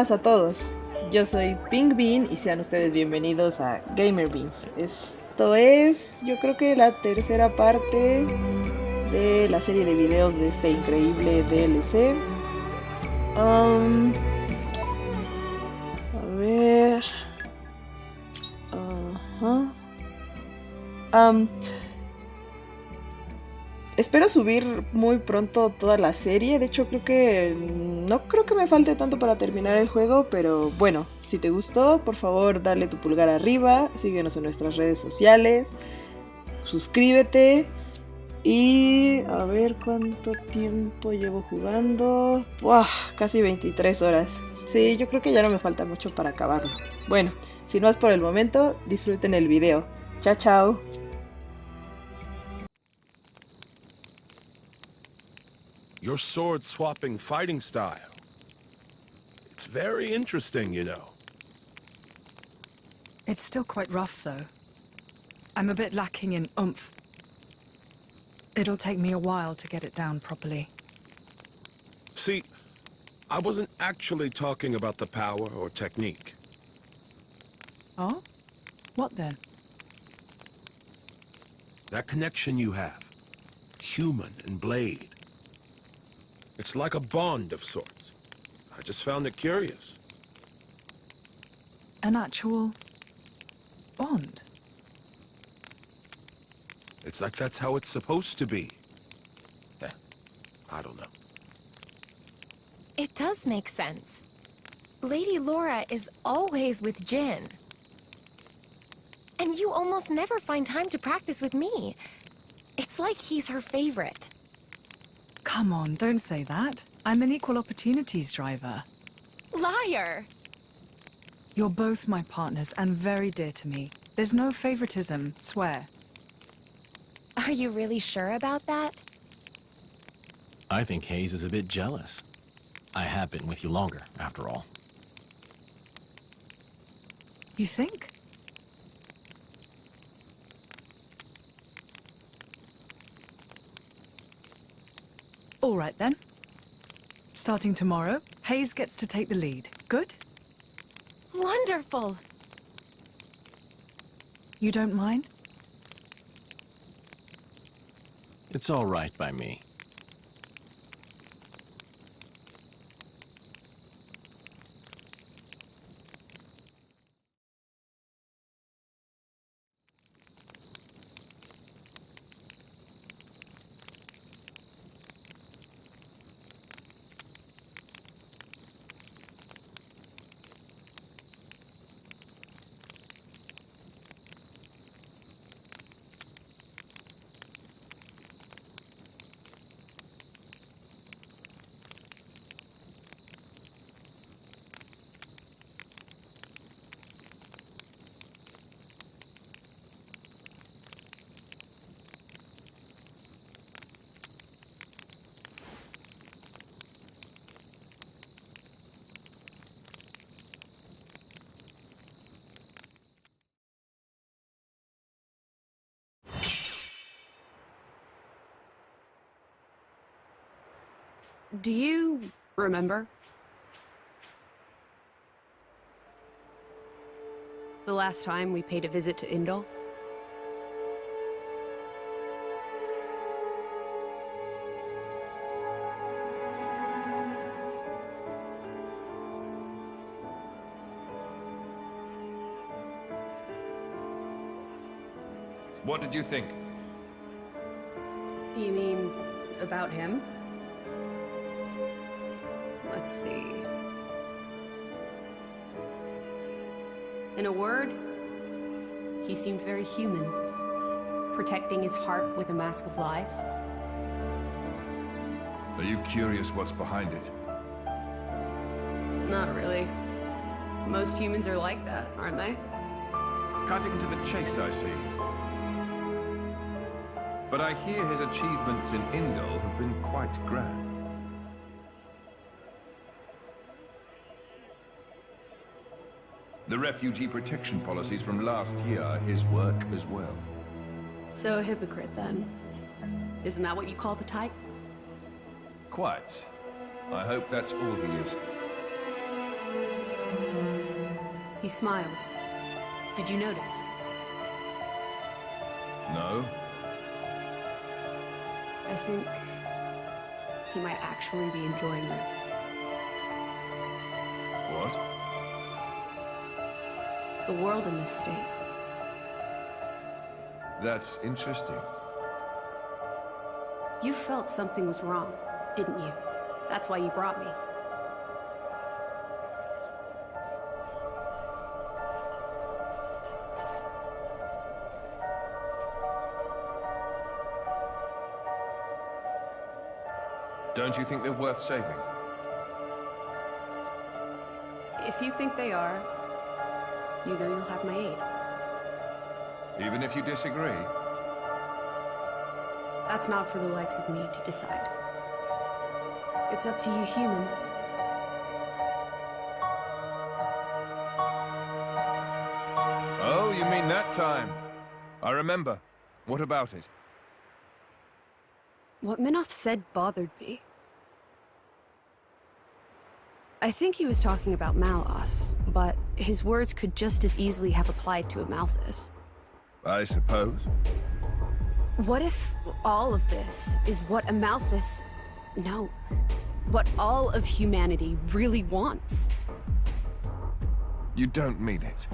buenas a todos. Yo soy Pink Bean y sean ustedes bienvenidos a Gamer Beans. Esto es, yo creo que la tercera parte de la serie de videos de este increíble DLC. A ver. Ajá. Espero subir muy pronto toda la serie. De hecho, no creo que me falte tanto para terminar el juego, pero bueno, si te gustó, por favor, dale tu pulgar arriba, síguenos en nuestras redes sociales, suscríbete y a ver cuánto tiempo llevo jugando. ¡Buah! Casi 23 horas. Sí, yo creo que ya no me falta mucho para acabarlo. Bueno, si no es por el momento, disfruten el video. Chao, chao. Your sword-swapping fighting style. It's very interesting, you know. It's still quite rough, though. I'm a bit lacking in oomph. It'll take me a while to get it down properly. See, I wasn't actually talking about the power or technique. Oh? What then? That connection you have. Human and blade. It's like a bond of sorts. I just found it curious. An actual bond? It's like that's how it's supposed to be. I don't know. It does make sense. Lady Laura is always with Jin. And you almost never find time to practice with me. It's like he's her favorite. Come on, don't say that. I'm an equal opportunities driver. Liar! You're both my partners and very dear to me. There's no favoritism, swear. Are you really sure about that? I think Hayes is a bit jealous. I have been with you longer, after all. You think? All right then. Starting tomorrow, Hayes gets to take the lead. Good? Wonderful! You don't mind? It's all right by me. Do you remember? The last time we paid a visit to Indal? What did you think? You mean about him? Let's see. In a word, he seemed very human, protecting his heart with a mask of lies. Are you curious what's behind it? Not really. Most humans are like that, aren't they? Cutting to the chase, I see. But I hear his achievements in Indal have been quite grand. The refugee protection policies from last year are his work as well. So a hypocrite, then. Isn't that what you call the type? Quite. I hope that's all he is. He smiled. Did you notice? No? I think he might actually be enjoying this. What? The world in this state. That's interesting. You felt something was wrong, didn't you? That's why you brought me. Don't you think they're worth saving? If you think they are, you know you'll have my aid. Even if you disagree? That's not for the likes of me to decide. It's up to you humans. Oh, you mean that time? I remember. What about it? What Minoth said bothered me. I think he was talking about Malos, but his words could just as easily have applied to a Malthus. I suppose. What if all of this is what a Malthus... No. What all of humanity really wants? You don't mean it.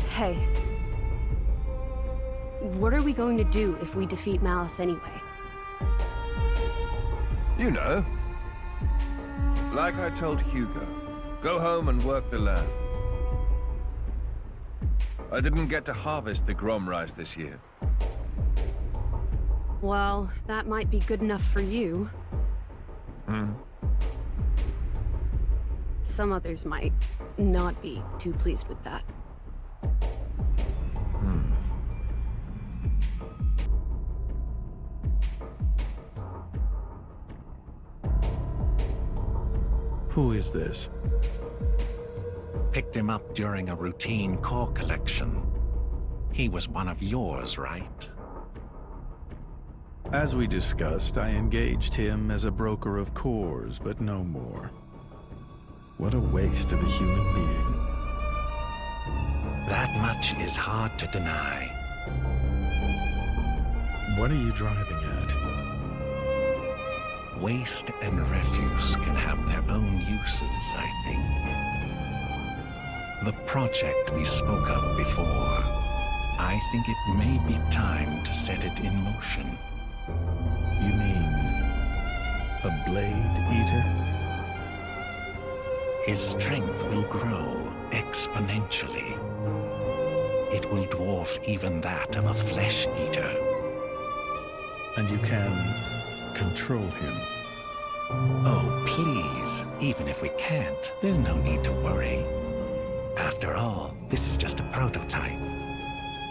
Hey. What are we going to do if we defeat Malice anyway? You know. Like I told Hugo. Go home and work the land. I didn't get to harvest the Grom rice this year. Well, that might be good enough for you. Some others might not be too pleased with that. Who is this? Picked him up during a routine core collection. He was one of yours, right? As we discussed, I engaged him as a broker of cores, but no more. What a waste of a human being. That much is hard to deny. What are you driving at? Waste and refuse can have their own uses, I think. The project we spoke of before, I think it may be time to set it in motion. You mean a blade eater? His strength will grow exponentially. It will dwarf even that of a flesh eater. And you can control him? Oh, please. Even if we can't, there's no need to worry. After all, this is just a prototype.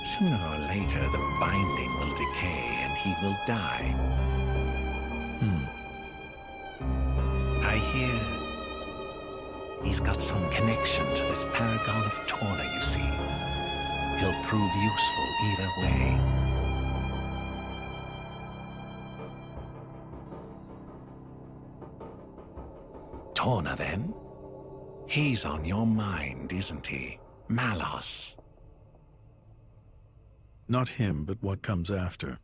Sooner or later, the binding will decay and he will die. I hear he's got some connection to this paragon of Torna, you see. He'll prove useful either way. Torna, then? He's on your mind, isn't he? Malos. Not him, but what comes after.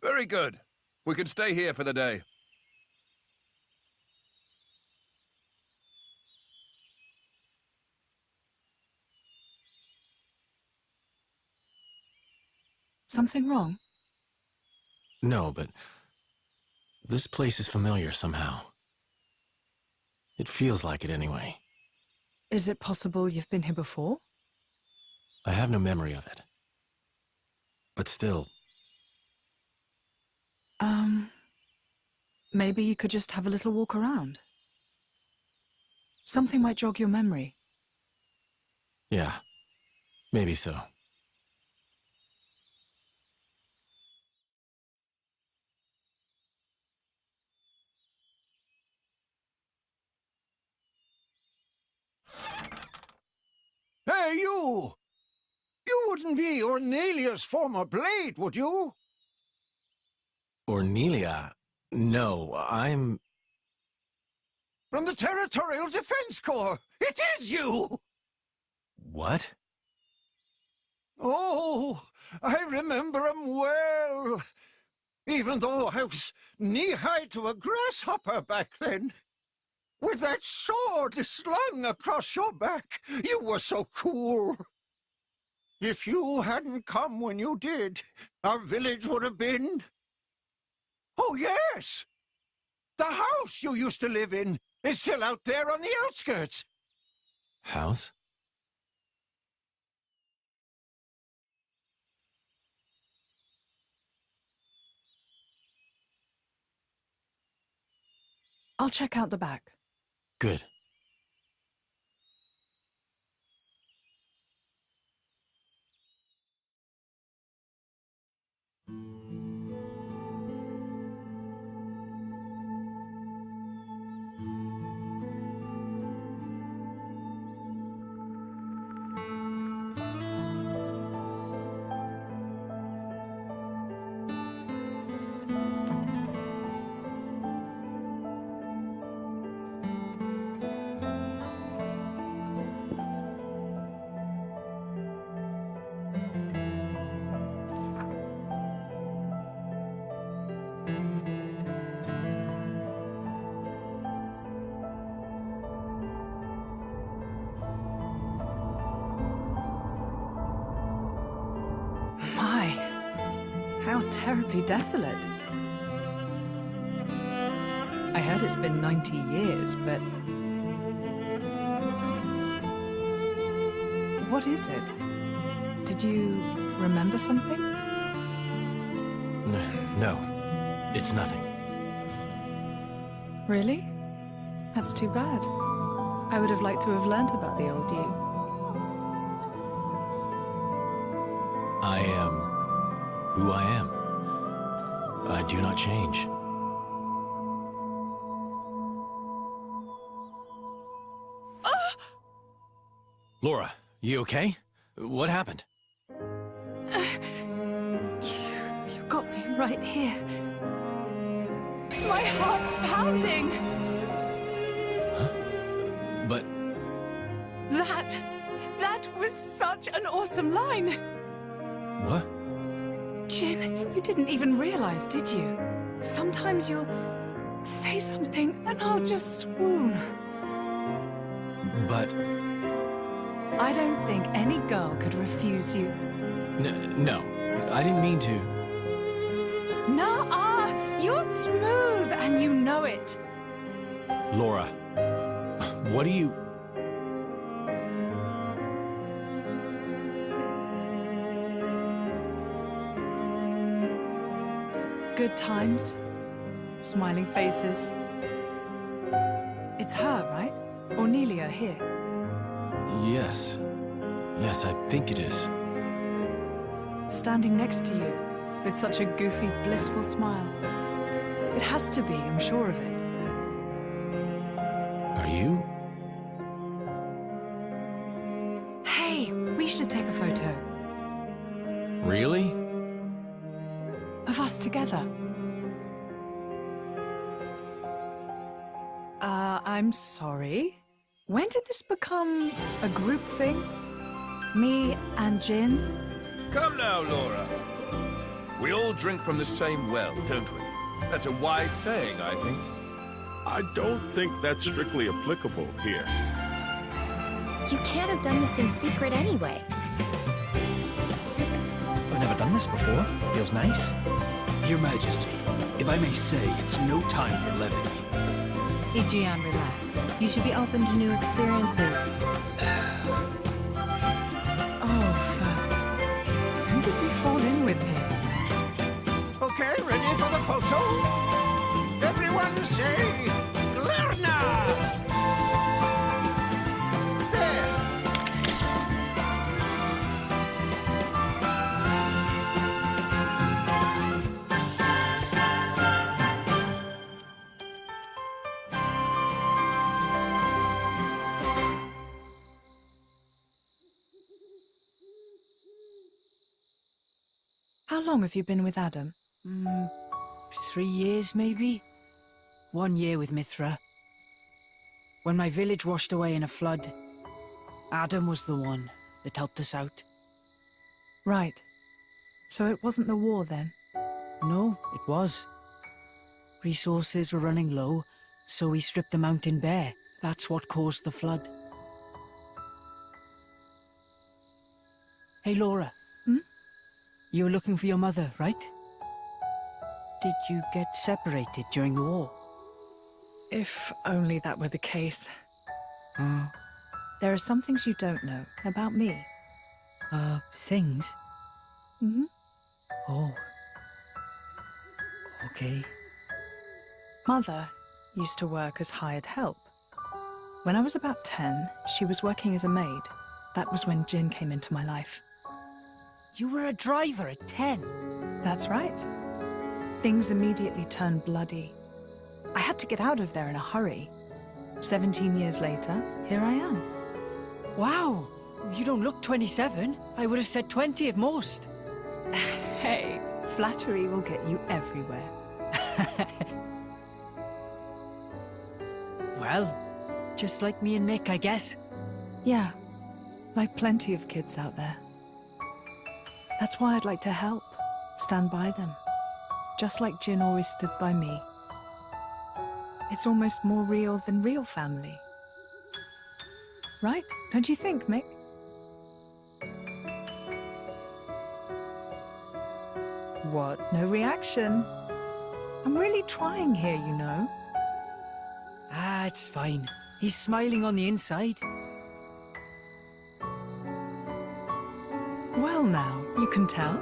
Very good. We can stay here for the day. Something wrong? No, but this place is familiar somehow. It feels like it anyway. Is it possible you've been here before? I have no memory of it. But still... Maybe you could just have a little walk around. Something might jog your memory. Yeah, maybe so. Why, you! You wouldn't be Ornelia's former blade, would you? Ornelia? No, I'm... From the Territorial Defense Corps! It is you! What? Oh, I remember him well. Even though I was knee-high to a grasshopper back then. With that sword slung across your back, you were so cool. If you hadn't come when you did, our village would have been... Oh, yes! The house you used to live in is still out there on the outskirts. House? I'll check out the back. Good. My, how terribly desolate. I heard it's been 90 years, but... What is it? Did you remember something? No, it's nothing. Really? That's too bad. I would have liked to have learnt about the old you. I am who I am. I do not change. Laura, you okay? What happened? You got me right here. My heart's pounding! Huh? But... That was such an awesome line! What? Jin, you didn't even realize, did you? Sometimes you'll say something and I'll just swoon. But... I don't think any girl could refuse you. No, I didn't mean to. Nuh-uh! You're smooth and you know it. Laura, what do you... Good times, smiling faces. It's her, right? Ornelia here. Yes. Yes, I think it is. Standing next to you, with such a goofy, blissful smile. It has to be, I'm sure of it. Are you? Hey, we should take a photo. Really? Of us together. I'm sorry. When did this become a group thing? Me and Jin? Come now, Laura. We all drink from the same well, don't we? That's a wise saying, I think. I don't think that's strictly applicable here. You can't have done this in secret anyway. I've never done this before. Feels nice. Your Majesty, if I may say, it's no time for levity. Ijian, relax. You should be open to new experiences. Oh, fuck. Who did we fall in with here? Okay, ready for the photo? Everyone say, Glerna! There. How long have you been with Adam? 3 years, maybe? 1 year with Mithra. When my village washed away in a flood, Adam was the one that helped us out. Right. So it wasn't the war then? No, it was. Resources were running low, so we stripped the mountain bare. That's what caused the flood. Hey, Laura. You were looking for your mother, right? Did you get separated during the war? If only that were the case. There are some things you don't know about me. Things? Mm-hmm. Oh. Okay. Mother used to work as hired help. When I was about 10, she was working as a maid. That was when Jin came into my life. You were a driver at 10? That's right. Things immediately turned bloody. I had to get out of there in a hurry. 17 years later, here I am. Wow! You don't look 27. I would have said 20 at most. Hey, flattery will get you everywhere. Well, just like me and Mick, I guess. Yeah, like plenty of kids out there. That's why I'd like to help, stand by them, just like Jin always stood by me. It's almost more real than real family. Right? Don't you think, Mick? What? No reaction? I'm really trying here, you know. Ah, it's fine. He's smiling on the inside. Well now, you can tell.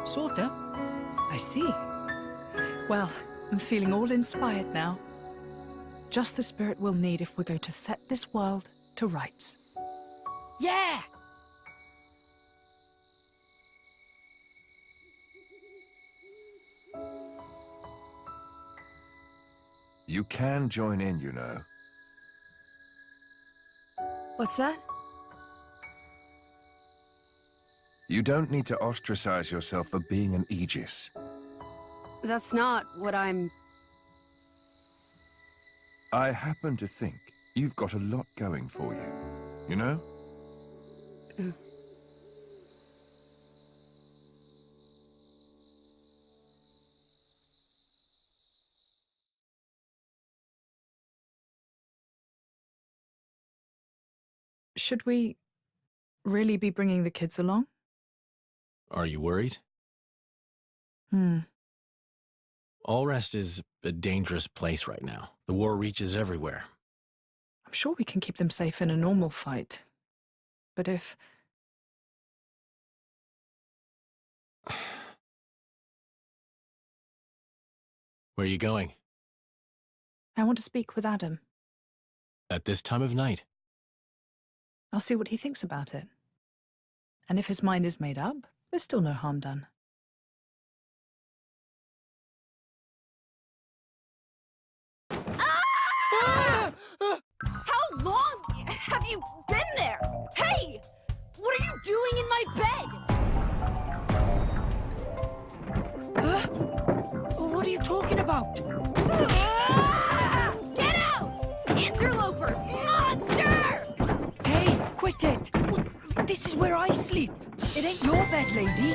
Sorta. I see. Well, I'm feeling all inspired now. Just the spirit we'll need if we're going to set this world to rights. Yeah! You can join in, you know. What's that? You don't need to ostracize yourself for being an Aegis. That's not what I'm... I happen to think you've got a lot going for you, you know? Should we really be bringing the kids along? Are you worried? Allrest is a dangerous place right now. The war reaches everywhere. I'm sure we can keep them safe in a normal fight. But if... Where are you going? I want to speak with Adam. At this time of night? I'll see what he thinks about it. And if his mind is made up, there's still no harm done. How long have you been there? Hey! What are you doing in my bed? What are you talking about? Get out! Interloper! Monster! Hey, quit it! This is where I sleep. It ain't your bed, lady.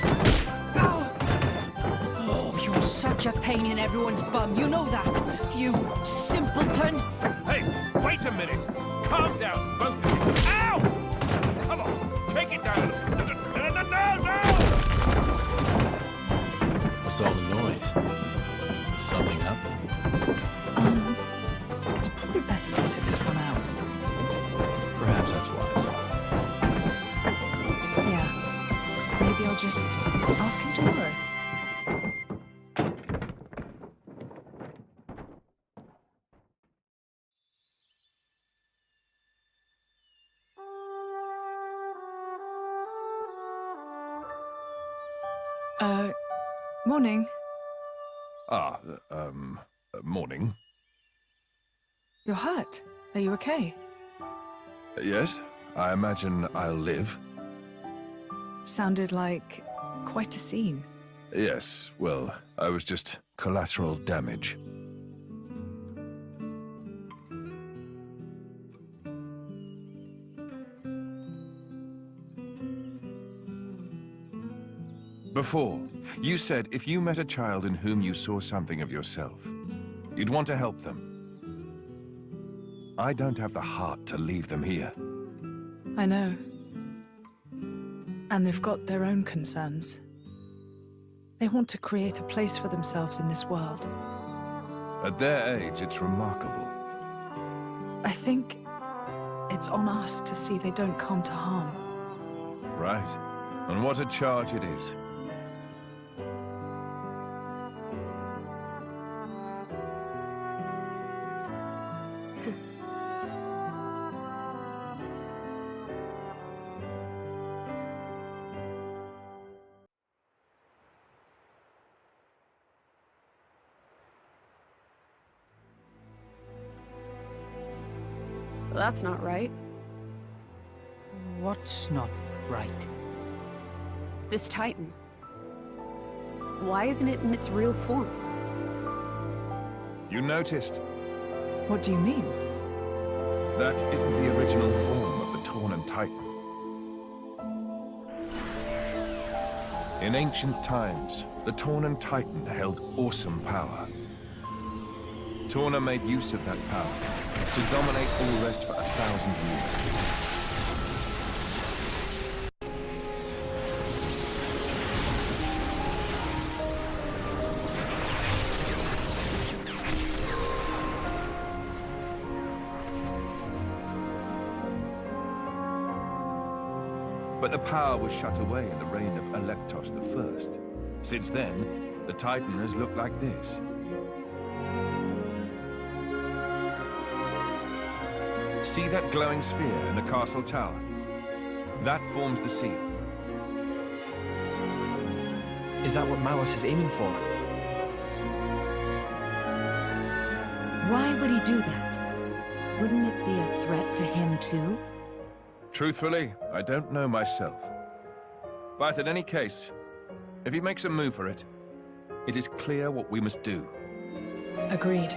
Oh, you're such a pain in everyone's bum. You know that, you simpleton. Hey, wait a minute! Calm down, both of you! Ow! Come on, take it down! No! What's all the noise? Is something up? It's probably better to sit this one out. Perhaps that's wise. Yeah. Maybe I'll just ask him tomorrow. Morning. Morning. You're hurt. Are you okay? Yes, I imagine I'll live. Sounded like quite a scene. Yes, well, I was just collateral damage. Before, you said if you met a child in whom you saw something of yourself, you'd want to help them. I don't have the heart to leave them here. I know. And they've got their own concerns. They want to create a place for themselves in this world. At their age, it's remarkable. I think it's on us to see they don't come to harm. Right. And what a charge it is. That's not right. What's not right? This Titan. Why isn't it in its real form? You noticed? What do you mean? That isn't the original form of the Torna Titan. In ancient times, the Torna Titan held awesome power. Torna made use of that power to dominate all the rest for 1,000 years. But the power was shut away in the reign of Electos I. Since then, the Titan has looked like this. See that glowing sphere in the castle tower? That forms the seal. Is that what Malos is aiming for? Why would he do that? Wouldn't it be a threat to him too? Truthfully, I don't know myself. But in any case, if he makes a move for it, it is clear what we must do. Agreed.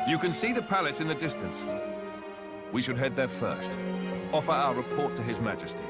You can see the palace in the distance. We should head there first. Offer our report to His Majesty.